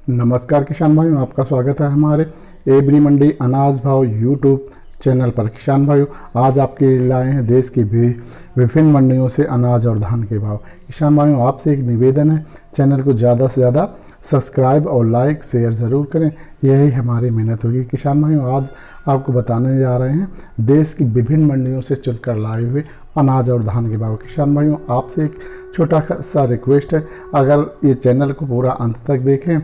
नमस्कार किसान भाइयों, आपका स्वागत है हमारे एवरी मंडी अनाज भाव यूट्यूब चैनल पर। किसान भाइयों, आज आपके लिए लाए हैं देश की विभिन्न मंडियों से अनाज और धान के भाव। किसान भाइयों, आपसे एक निवेदन है, चैनल को ज़्यादा से ज़्यादा सब्सक्राइब और लाइक शेयर ज़रूर करें, यही हमारी मेहनत होगी। किसान भाइयों, आज आपको बताने जा रहे हैं देश की विभिन्न मंडियों से चुनकर लाए हुए अनाज और धान के भाव। किसान भाइयों, आपसे एक छोटा सा रिक्वेस्ट है, अगर ये चैनल को पूरा अंत तक देखें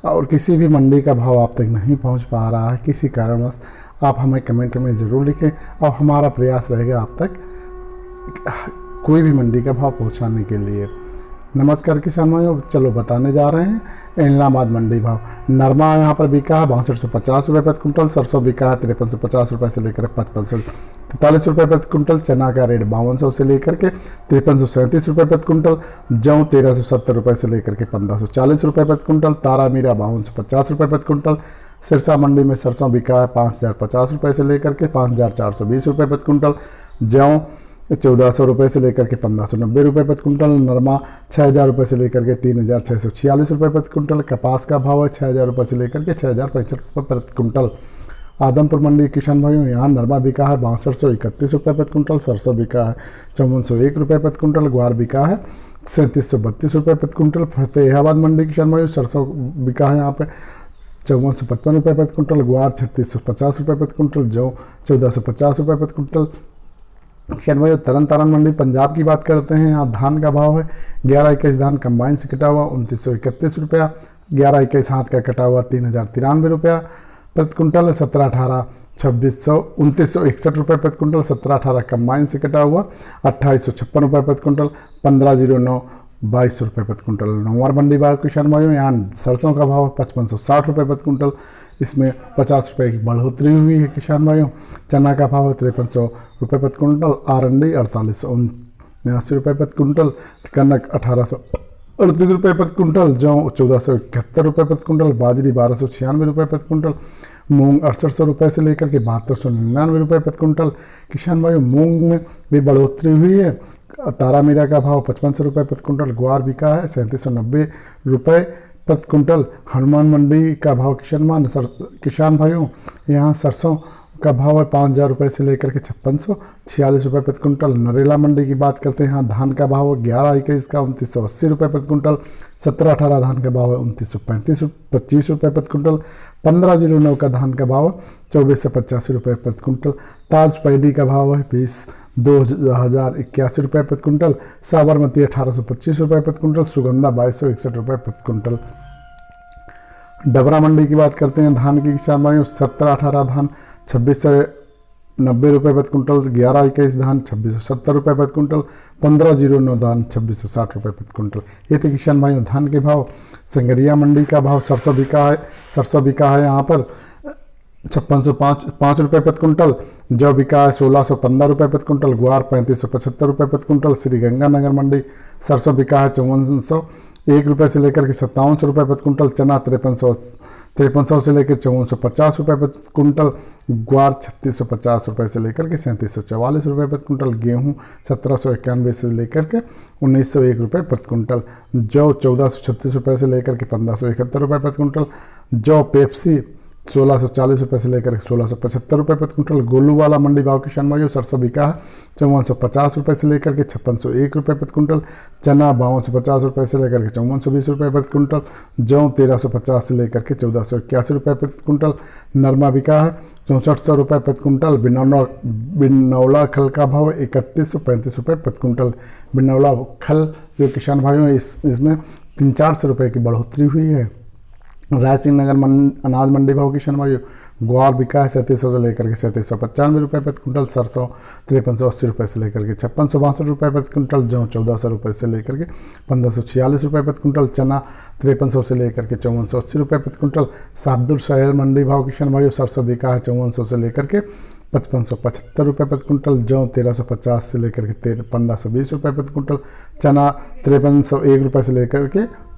और किसी भी मंडी का भाव आप तक नहीं पहुंच पा रहा है किसी कारणवश, आप हमें कमेंट में ज़रूर लिखें और हमारा प्रयास रहेगा आप तक कोई भी मंडी का भाव पहुंचाने के लिए। नमस्कार किसान भाइयों, चलो बताने जा रहे हैं इलाहाबाद मंडी भाव। नरमा यहाँ पर बिका है 6250 रुपये प्रति कुंटल, सरसों बिका है 5350 रुपये से लेकर 5543 रुपये प्रति कुंटल, चना का रेट 5200 से लेकर के 5337 रुपये प्रति कुंटल, जौ 1370 रुपये से लेकर के 1540 रुपये प्रति कुंटल, तारा मीरा 5250 रुपये प्रति कुंटल। सिरसा मंडी में सरसों बिका है 5050 रुपये से लेकर के 5420 रुपये प्रति कुंटल, जौ 1400 रुपये से लेकर के 1590 रुपये प्रति कुंटल, नरमा 6000 रुपये से लेकर के 3646 रुपये प्रति कुंटल, कपास का भाव है 6000 रुपये से लेकर के 6065 रुपये प्रति कुंटल। आदमपुर मंडी किसान भाइयों, यहाँ नरमा बिका है 6231 रुपये प्रति कुंटल, सरसों बिका है 5401 रुपये प्रति कुंटल, ग्वार बिका है 3732 रुपये प्रति कुंटल। फतेहाबाद मंडी किसान भाइयों, सरसों बिका है यहाँ पे 5455 रुपये प्रति कुंटल, ग्वार 3650 रुपये प्रति कुंटल, जौ 1450 रुपये प्रति कुंटल। किसान भाइयों, तरन तारण मंडी पंजाब की बात करते हैं, यहाँ धान का भाव है 1121 धान कंबाइन से कटा हुआ 2931 रुपया, 1121 हाथ का कटा हुआ 3093 रुपया प्रति कुंटल, 1718 2961 रुपये प्रति कुंटल, 1718 कंबाइन से कटा हुआ 2856 रुपये प्रति कुंटल, 1509 2200 रुपये प्रति कुंटल। नौवार मंडी भाव किसान भाइयों, यहाँ सरसों का भाव 5560 रुपये प्रति कुंटल, इसमें 50 रुपये की बढ़ोतरी हुई है किसान भाइयों। चना का भाव है 5300 रुपये प्रति कुंटल, आरंडी 4879 रुपये प्रति कुंटल, कनक 1838 रुपये प्रति कुंटल, जौ 1471 रुपये प्रति कुंटल, बाजरी 1296 रुपये प्रति कुंटल, मूंग 6800 रुपये से लेकर के 7299 रुपये प्रति कुंटल। किसान भाइयों, मूंग में भी बढ़ोतरी हुई है। तारा मीरा का भाव 5500 रुपये प्रति कुंटल, ग्वार बिका है 3790 रुपये प्रति कुंटल। हनुमान मंडी का भाव किसान भाइयों, यहाँ सरसों का भाव है 5000 रुपये से लेकर के 5646 रुपये प्रति कुंटल। नरेला मंडी की बात करते हैं, यहाँ धान का भाव है 1121 का 2980 रुपये प्रति कुंटल, 1718 धान का भाव है 2925 रुपये प्रति कुंटल, 1509 का धान का भाव है 2485 रुपये प्रति कुंटल। ताज पैडी का भाव है 2081 रुपये प्रति कुंटल, साबरमती 1825 रुपये प्रति कुंटल, सुगंधा 2261 रुपये प्रति कुंटल। डबरा मंडी की बात करते हैं धान की किसान भाइयों, 1718 धान 2690 रुपये प्रति कुंटल, 1121 धान 2670 रुपये प्रति कुंटल, 1509 धान 2660 रुपये प्रति कुंटल। ये थे किसान भाइयों धान के भाव। संगरिया मंडी का भाव सरसों बिका है यहाँ पर 5605 रुपये प्रति कुंटल, जौ बिका है 1615 रुपये प्रति कुंटल, ग्वार 3575 रुपये प्रति कुंटल। श्री गंगानगर मंडी सरसों बिका है 5401 रुपये से लेकर के 5700 रुपये प्रति कुंटल, चना 5300 से लेकर 5450 रुपये प्रति कुंटल, ग्वार 3650 रुपये से लेकर के 3744 रुपये प्रति कुंटल, गेहूँ 1791 से लेकर के 1901 रुपये प्रति कुंटल, जौ 1436 रुपये से लेकर के 1571 रुपये प्रति कुंटल, जौ पेप्सी 1640 रुपये से लेकर 1675 रुपये प्रति कुंटल। गोलूवाला मंडी भाव किसान भाइयों, सरसों बिका है 5450 रुपये से लेकर के 5601 रुपये प्रति कुंटल, चना 5250 रुपये से लेकर के 5420 रुपये प्रति कुंटल, जौ 1350 से लेकर के 1481 रुपये प्रति कुंटल। नरमा बिका है 6400 रुपये प्रति कुंटल। बिनौला खल का भाव 3135 रुपये प्रति कुंटल। बिनौला खल जो किसान भाइयों, इसमें 300-400 रुपये की बढ़ोतरी हुई है। रायसिंह नगर अनाज मंडी भाव किसान भाइयों, ग्वार बिका है 3700 से लेकर के 3795 रुपये प्रति कुंटल, सरसों 5380 रुपये से लेकर के 5662 रुपये प्रति कुंटल, जौ 1400 रुपये से लेकर के 1546 रुपये प्रति कुंटल, चना 5300 से लेकर के 5480 रुपये प्रति कुंटल। साबदुल शहर मंडी भाव किसान भाइयों, सरसों बिका है 5400 से लेकर के 5575 रुपये प्रति कुंटल, जौ 1350 से लेकर के 1520 रुपये प्रति कुंटल, चना 5301 रुपये से लेकर के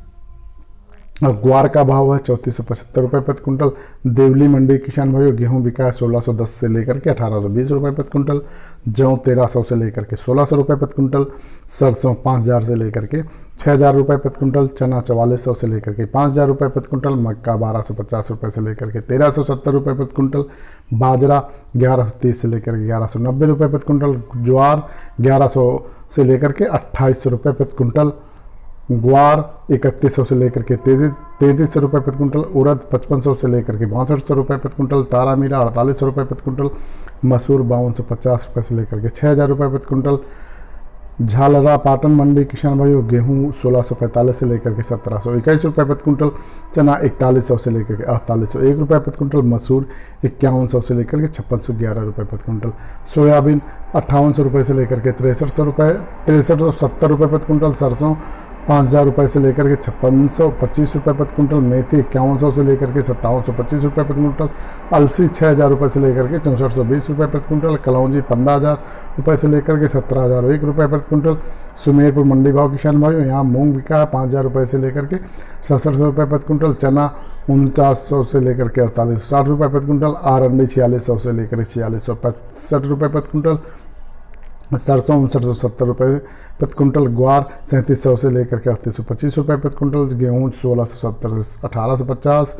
और ग्वार का भाव है 3475 रुपये प्रति कुंटल। देवली मंडी किसान भाइयों गेहूं बिका है 1610 से लेकर के 1820 रुपये प्रति कुंटल। जौ 1300 से लेकर के 1600 रुपये प्रति कुंटल। सरसों 5000 से लेकर के 6000 रुपये प्रति कुंटल। चना 4400 से लेकर के 5000 रुपये प्रति कुंटल। मक्का 1250 रुपये से लेकर के 1370 रुपये प्रति कुंटल। बाजरा 1130 से लेकर के 1190 रुपये प्रति कुंटल। ज्वार 1100 से लेकर के 2800 रुपये प्रति कुंटल। ग्वार 3100 से लेकर के 3300 रुपये प्रति कुंटल। उड़द 5500 से लेकर के 6200 रुपये प्रति कुंटल। तारा मीरा 4800 रुपये प्रति कुंटल। मसूर 5250 रुपये से लेकर के 6000 रुपये प्रति कुंटल। झालरा पाटन मंडी किसान भाइयों गेहूं 1645 से लेकर के 1721 रुपये प्रति कुंटल। चना 4100 से लेकर के 4801 रुपये प्रति कुंटल। मसूर 5100 से लेकर के 5611 रुपये प्रति कुंटल। सोयाबीन 5800 रुपये से लेकर के 6370 रुपये प्रति कुंटल। सरसों 5000 रुपये से लेकर के 5625 रुपये प्रति कुंटल। मेथी 5100 से लेकर के 5725 रुपये प्रति कुंटल। अलसी 6000 रुपये से लेकर के 6420 रुपये प्रति कुंटल। कलौंजी 15000 रुपये से लेकर के 17001 रुपये प्रति कुंटल। सुमेरपुर मंडी भाव किसान भाइयों यहाँ मूंग बिका है 5000 रुपये से लेकर के 6700 रुपये प्रति कुंटल। चना 4900 से लेकर के 4860 रुपये प्रति कुंटल। आरंडी 4600 से लेकर के 4665 रुपये प्रति कुंटल। सरसों 5970 रुपये प्रति कुंटल। ग्वार 3700 से लेकर के 3825 रुपये प्रति कुंटल। गेहूँ 1670 से 1850।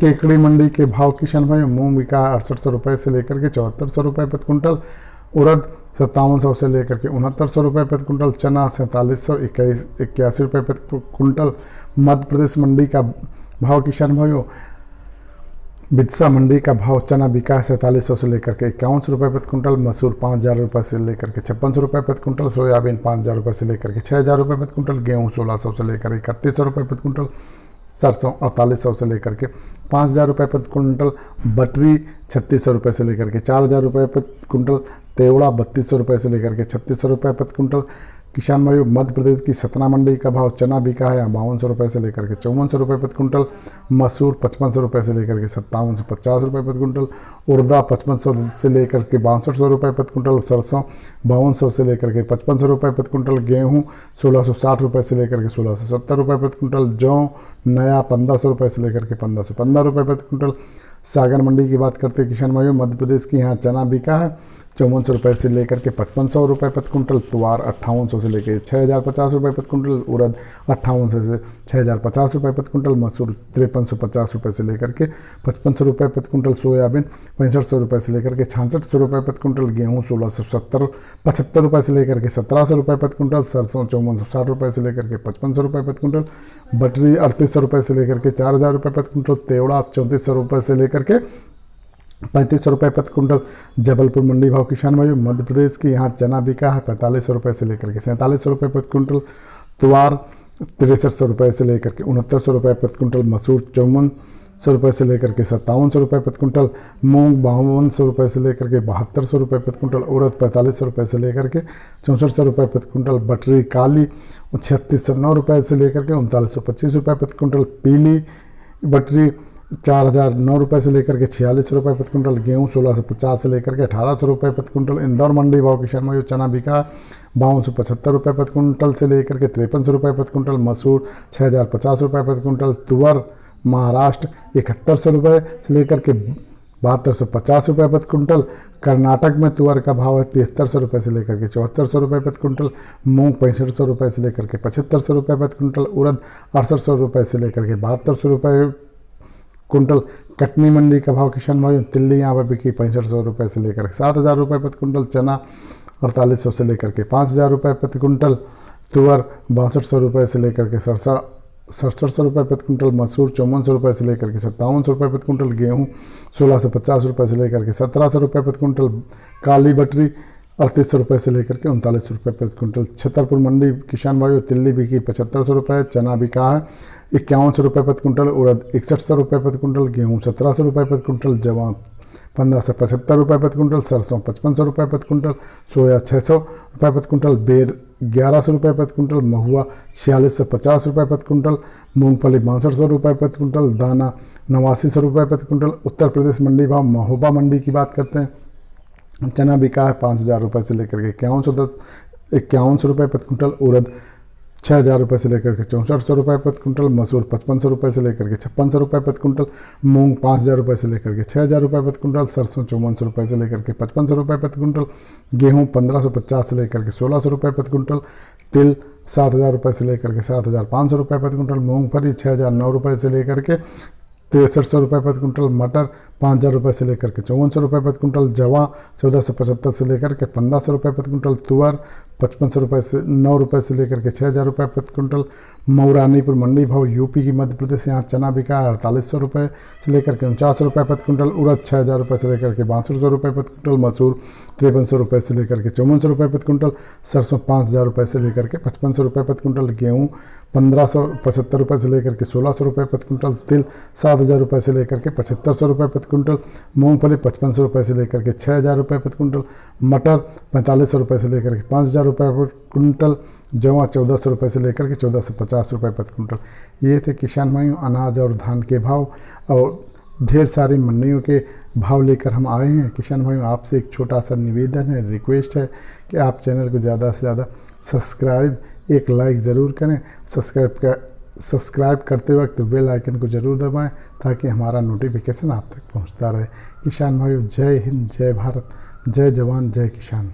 केकड़ी मंडी के भाव किसान भाई मूंग बिका 6800 रुपये से लेकर के 7400 रुपये प्रति कुंटल। उड़द 5700 से लेकर के 6900 रुपये प्रति कुंटल। चना 4781 रुपये प्रति कुंटल। मध्य प्रदेश मंडी का भाव किसान भाइयों बिरसा मंडी का भाव चना बिका है 4700 से लेकर के 5100 रुपये प्रति कुंटल। मसूर 5000 रुपये से लेकर के 5600 रुपये प्रति कुंटल। सोयाबीन 5000 रुपये से लेकर के 6000 रुपये प्रति कुंटल। गेहूँ 1600 से लेकर 3100 रुपये प्रति कुंटल। सरसों 4800 से लेकर के 5000 रुपये प्रति कुंटल। बटरी 3600 रुपये से लेकर के 4000 रुपये प्रति कुंटल। तेवड़ा 3200 रुपये से लेकर के 3600 रुपये प्रति कुंटल। किसान भाइयों मध्य प्रदेश की सतना मंडी का भाव चना बिका है 5200 रुपये से लेकर के 5400 रुपये प्रति कुंटल। मसूर 5500 रुपये से लेकर के 5750 रुपये प्रति कुंटल। उड़दा 5500 से लेकर के 6200 रुपये प्रति कुंटल। सरसों 5200 से लेकर के 5500 रुपये प्रति कुंटल। गेहूँ 1660 रुपये से लेकर के 1670 रुपये प्रति कुंटल। जौ नया 1500 रुपये से लेकर के 1515 रुपये प्रति कुंटल। सागर मंडी की बात करते हैं किसान भाइयों मध्य प्रदेश की यहाँ चना बिका है 5400 रुपये से लेकर के 5500 रुपये प्रति कुंटल। तुआर 5800 से लेकर 6050 रुपये प्रति कुंटल। उड़द 5800 से 6050 रुपये प्रति कुंटल। मसूर 5350 रुपये से लेकर के 5500 रुपये प्रति कुंटल। सोयाबीन 6500 रुपये से लेकर के 6600 रुपये प्रति कुंटल। गेहूँ 1675 रुपये से लेकर के 1700 रुपये प्रति कुंटल। सरसों 5460 रुपये से लेकर के 5500 रुपये प्रति कुंटल। बटरी 3800 रुपये से लेकर के 4000 रुपये प्रति कुंटल। तेवड़ा 3400 रुपये से लेकर के 3500 रुपये प्रति कुंटल। जबलपुर मंडी भाव किसान भाइयों मध्य प्रदेश की यहाँ चना बिका है 4500 रुपये से लेकर के 4700 रुपये प्रति कुंटल। तुआर 6300 रुपये से लेकर के 6900 रुपये प्रति कुंटल। मसूर 5400 रुपये से लेकर के 5700 रुपये प्रति कुंटल। मूंग 5200 रुपये से लेकर के 7200 रुपये प्रति कुंटल। उड़द 4500 रुपये से लेकर के 6400 रुपये प्रति कुंटल। बटरी काली 3609 रुपये से लेकर के 3925 रुपये प्रति कुंटल। पीली बटरी 4009 रुपये से लेकर के 46 रुपये प्रति कुंटल। गेहूँ 1650 से लेकर के 1800 रुपये प्रति कुंटल। इंदौर मंडी भाव किसान भाइयों चना बिका 5275 रुपये प्रति कुंटल से लेकर के 5300 रुपये प्रति कुंटल। मसूर 6050 रुपये प्रति कुंटल। तुअर महाराष्ट्र 7100 रुपये से लेकर के 7250 रुपये प्रति कुंटल। कर्नाटक में तुअर का भाव है 7300 रुपये से लेकर के 7400 रुपये प्रति कुंटल। मूंग 6500 रुपये से लेकर के 7500 रुपये प्रति कुंटल। उड़द 6800 रुपये से लेकर के 7200 रुपये कुंटल। कटनी मंडी का भाव किसान भाइयों तिल्ली यहाँ पर बिकी 6500 रुपये से लेकर के 7000 रुपये प्रति कुंटल। चना 4800 से लेकर के 5000 रुपये प्रति कुंटल। तुअर 6200 रुपये से लेकर के 6700 रुपये प्रति कुंटल। मसूर 5400 रुपये से लेकर के 5700 रुपये प्रति कुंटल। गेहूँ 1650 रुपये से लेकर के 1700 रुपये प्रति कुंटल। काली बटरी 3800 रुपये से लेकर के 3900 रुपये प्रति कुंटल। छतरपुर मंडी किसान भाइयों तिल्ली बिकी 7500 रुपये। चना बिका है 5100 रुपये प्रति कुंटल। उड़द 6100 रुपये प्रति कुंटल। गेहूँ 1700 रुपये प्रति कुंटल। जवां 1575 रुपये प्रति कुंटल। सरसों 5500 रुपये प्रति कुंटल। सोया 600 रुपये प्रति कुंटल। बेर 1100 रुपये प्रति कुंटल। महुआ 4650 रुपये प्रति कुंटल। मूंगफली 6200 रुपये प्रति कुंटल। दाना 8900 रुपये प्रति कुंटल। उत्तर प्रदेश मंडी भाव महोबा मंडी की बात करते हैं। चना बिका है 5000 रुपये से लेकर के 5100 रुपये प्रति कुंटल। उड़द 6,000 रुपये से लेकर के 6400 रुपये प्रति कुंटल, मसूर 5500 रुपये से लेकर के 5600 रुपये प्रति कुंटल, मूंग 5000 रुपये से लेकर के 6000 रुपये प्रति कुंटल, सरसों 5400 रुपये से लेकर के 5500 रुपये प्रति कुंटल, गेहूँ 1550 से लेकर के 1600 रुपये प्रति कुंटल, तिल 7000 रुपये से लेकर के 7500 रुपये प्रति कुंटल, मूंगफली 6009 रुपये से लेकर के 6300 रुपये प्रति कुंटल, मटर 5000 रुपये से लेकर के 5400 रुपये प्रति कुंटल, जवा 1475 से लेकर के 1500 रुपये प्रति कुंटल, तुअर 5500 रुपये से 9 रुपये से लेकर के 6000 रुपये प्रति कुंटल, मऊरानीपुर मंडी भाव यूपी की मध्य प्रदेश, यहाँ चना बिका 4800 रुपये से लेकर के 4900 रुपये प्रति कुंटल, उड़द 6000 रुपये से लेकर के 6200 रुपये प्रति कुंटल, मसूर 5300 रुपये से लेकर के 5400 रुपये प्रति कुंटल, सरसों 5000 रुपये से लेकर के 5500 रुपये प्रति कुंटल, गेहूँ 1575 रुपये से लेकर के 1600 रुपये प्रति कुंटल, तिल 7000 रुपये से लेकर के 7500 रुपये प्रति कुंटल, मूंगफली 5500 रुपये से लेकर के 6000 रुपये प्रति कुंटल, मटर 4500 रुपये से लेकर के 5000 रुपये प्रति कुंटल, जवा 1400 रुपये से लेकर के 1450 रुपये प्रति कुंटल। ये थे किसान भाइयों अनाज और धान के भाव, और ढेर सारी मंडियों के भाव लेकर हम आए हैं। किसान भाइयों आपसे एक छोटा सा निवेदन है, रिक्वेस्ट है कि आप चैनल को ज़्यादा से ज़्यादा सब्सक्राइब, एक लाइक ज़रूर करें। सब्सक्राइब करते वक्त बेल आइकन को ज़रूर दबाएं ताकि हमारा नोटिफिकेशन आप तक पहुंचता रहे। किसान भाइयों जय हिंद, जय भारत, जय जवान, जय किसान।